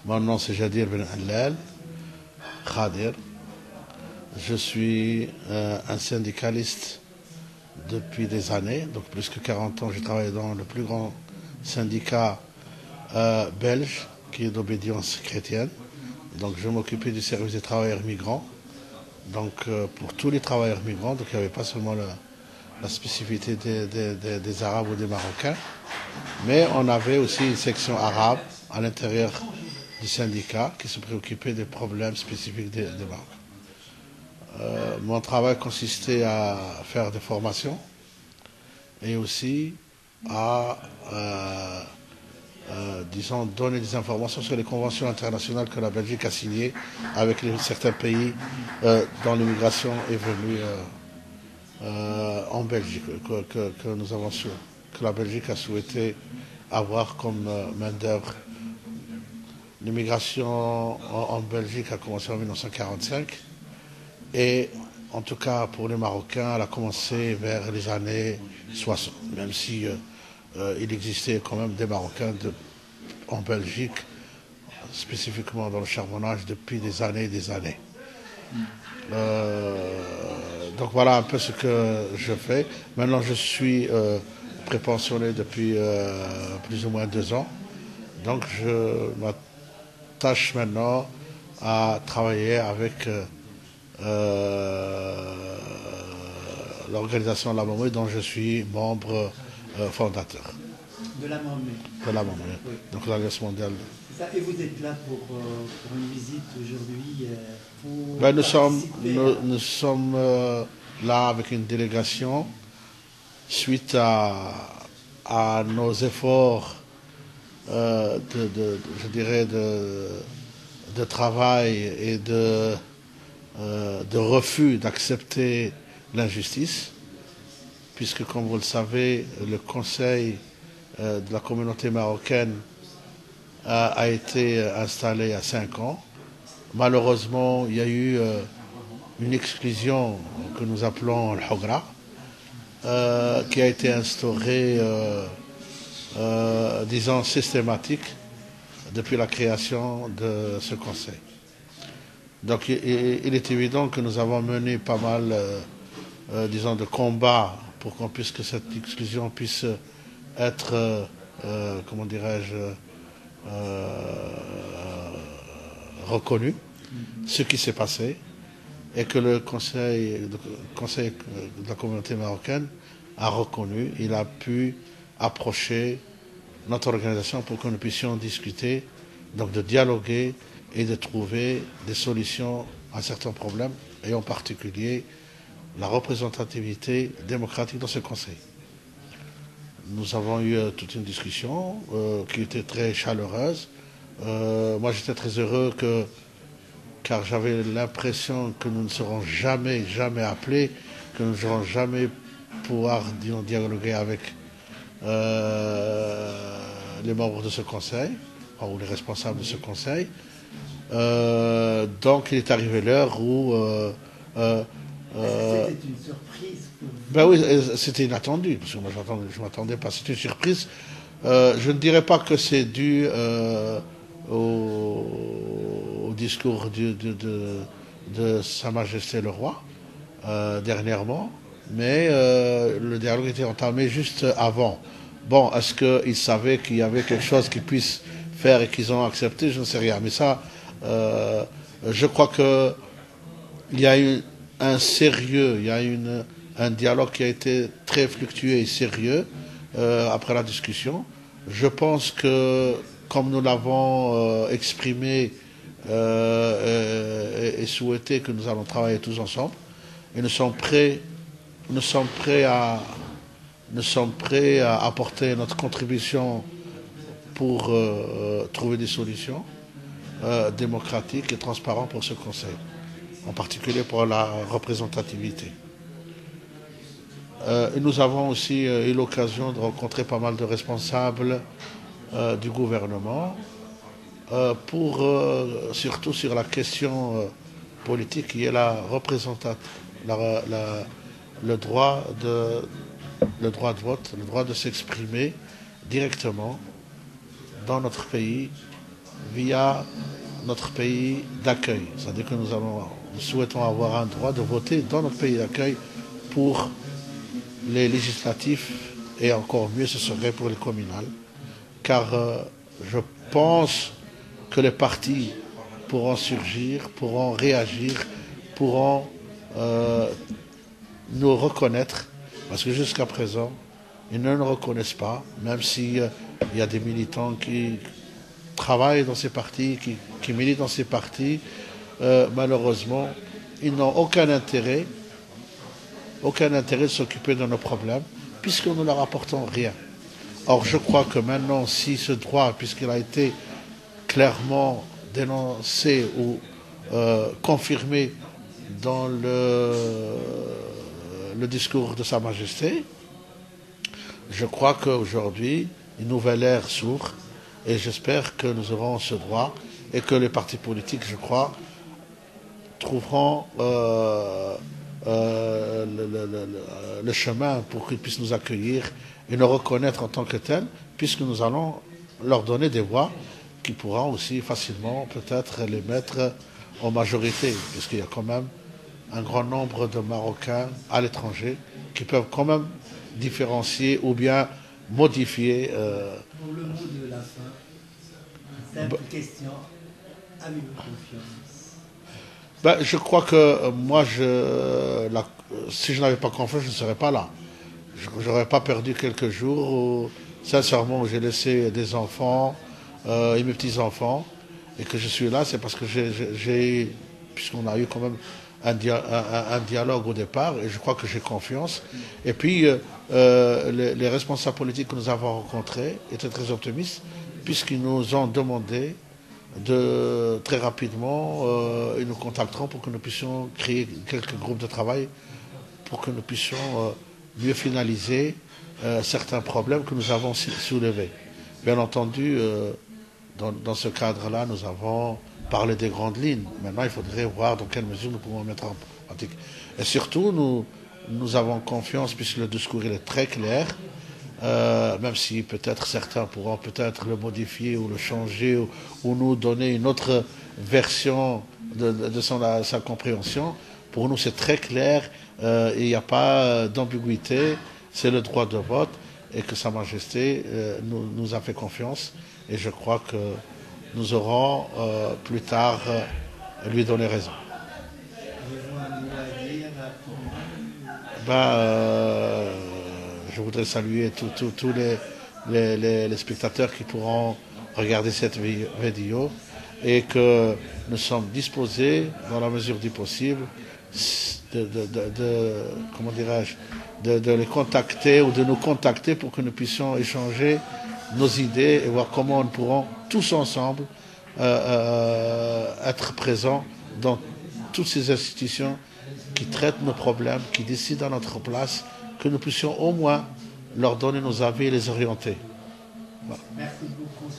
Mon nom c'est Jadir Ben Allal Khadir. Je suis un syndicaliste depuis des années, donc plus que 40 ans. J'ai travaillé dans le plus grand syndicat belge qui est d'obédience chrétienne. Donc je m'occupais du service des travailleurs migrants. Donc pour tous les travailleurs migrants, donc il n'y avait pas seulement la spécificité des Arabes ou des Marocains, mais on avait aussi une section arabe à l'intérieur du syndicat qui se préoccupait des problèmes spécifiques des Marocains. Mon travail consistait à faire des formations et aussi à disons, donner des informations sur les conventions internationales que la Belgique a signées avec certains pays dont l'immigration est venue en Belgique, que la Belgique a souhaité avoir comme main-d'œuvre. L'immigration en Belgique a commencé en 1945 et en tout cas pour les Marocains, elle a commencé vers les années 60, même si il existait quand même des Marocains en Belgique, spécifiquement dans le charbonnage, depuis des années et des années. Donc voilà un peu ce que je fais. Maintenant, je suis prépensionné depuis plus ou moins 2 ans. Donc je m'attache maintenant à travailler avec l'organisation La Momé, dont je suis membre fondateur. De La Momé. De La Momé, oui. Donc l'Alliance mondiale. Et vous êtes là pour une visite aujourd'hui Ben, nous sommes là avec une délégation suite à nos efforts je dirais de travail et de refus d'accepter l'injustice, puisque comme vous le savez, le Conseil de la communauté marocaine a été installé il y a 5 ans. Malheureusement, il y a eu une exclusion que nous appelons le Hogra, qui a été instaurée, disons, systématique depuis la création de ce conseil. Donc il est évident que nous avons mené pas mal, disons, de combats pour que cette exclusion puisse être, comment dirais-je, reconnu ce qui s'est passé et que le conseil de la communauté marocaine a reconnu. Il a pu approcher notre organisation pour que nous puissions discuter, donc de dialoguer et de trouver des solutions à certains problèmes, et en particulier la représentativité démocratique dans ce conseil. Nous avons eu toute une discussion qui était très chaleureuse. Moi, j'étais très heureux car j'avais l'impression que nous ne serons jamais appelés, que nous ne serons jamais pouvoir dialoguer avec les membres de ce conseil, ou les responsables de ce conseil. Donc, il est arrivé l'heure où... c'était une surprise pour vous? Ben oui, c'était inattendu, parce que moi je ne m'attendais pas. C'est une surprise. Je ne dirais pas que c'est dû au discours de Sa Majesté le Roi, dernièrement, mais le dialogue était entamé juste avant. Bon, est-ce qu'ils savaient qu'il y avait quelque chose qu'ils puissent faire et qu'ils ont accepté? Je ne sais rien. Mais ça, je crois qu'il y a eu un sérieux, il y a un dialogue qui a été très fluctueux et sérieux après la discussion. Je pense que, comme nous l'avons exprimé et souhaité, que nous allons travailler tous ensemble, et nous sommes prêts à apporter notre contribution pour trouver des solutions démocratiques et transparentes pour ce Conseil, en particulier pour la représentativité. Et nous avons aussi eu l'occasion de rencontrer pas mal de responsables du gouvernement surtout sur la question politique qui est le droit de vote, le droit de s'exprimer directement dans notre pays via notre pays d'accueil. C'est-à-dire que nous souhaitons avoir un droit de voter dans notre pays d'accueil pour les législatifs et encore mieux ce serait pour les communales. Car je pense que les partis pourront surgir, pourront réagir, pourront nous reconnaître, parce que jusqu'à présent, ils ne nous reconnaissent pas, même s'il y a des militants qui travaillent dans ces partis, qui militent dans ces partis, malheureusement, ils n'ont aucun intérêt de s'occuper de nos problèmes, puisque nous ne leur apportons rien. Or, je crois que maintenant, si ce droit, puisqu'il a été clairement dénoncé ou confirmé dans le discours de Sa Majesté, je crois qu'aujourd'hui, une nouvelle ère s'ouvre et j'espère que nous aurons ce droit et que les partis politiques, je crois, trouveront le chemin pour qu'ils puissent nous accueillir et nous reconnaître en tant que tels, puisque nous allons leur donner des voix qui pourront aussi facilement peut-être les mettre en majorité, puisqu'il y a quand même un grand nombre de Marocains à l'étranger qui peuvent quand même différencier ou bien modifier. Pour le mot de la fin, simple question, avez-vous confiance? Je crois que moi, si je n'avais pas confiance, je ne serais pas là. Je n'aurais pas perdu quelques jours où, sincèrement, où j'ai laissé des enfants et mes petits-enfants, et que je suis là, c'est parce que puisqu'on a eu quand même un dialogue au départ, et je crois que j'ai confiance. Et puis, les responsables politiques que nous avons rencontrés étaient très optimistes, puisqu'ils nous ont demandé très rapidement, ils nous contacteront pour que nous puissions créer quelques groupes de travail, pour que nous puissions mieux finaliser certains problèmes que nous avons soulevés. Bien entendu, dans ce cadre-là, nous avons parlé des grandes lignes. Maintenant, il faudrait voir dans quelle mesure nous pouvons mettre en pratique. Et surtout, nous avons confiance, puisque le discours il est très clair, même si peut-être certains pourront peut-être le modifier ou le changer ou nous donner une autre version de sa compréhension. Pour nous, c'est très clair, il n'y a pas d'ambiguïté, c'est le droit de vote et que Sa Majesté nous a fait confiance et je crois que nous aurons plus tard lui donner raison. Avez-vous un mot à dire Je voudrais saluer tous les spectateurs qui pourront regarder cette vidéo et que nous sommes disposés, dans la mesure du possible, comment dirais-je, de les contacter ou de nous contacter pour que nous puissions échanger nos idées et voir comment nous pourrons tous ensemble être présents dans toutes ces institutions qui traitent nos problèmes, qui décident à notre place, que nous puissions au moins leur donner nos avis et les orienter. Merci beaucoup.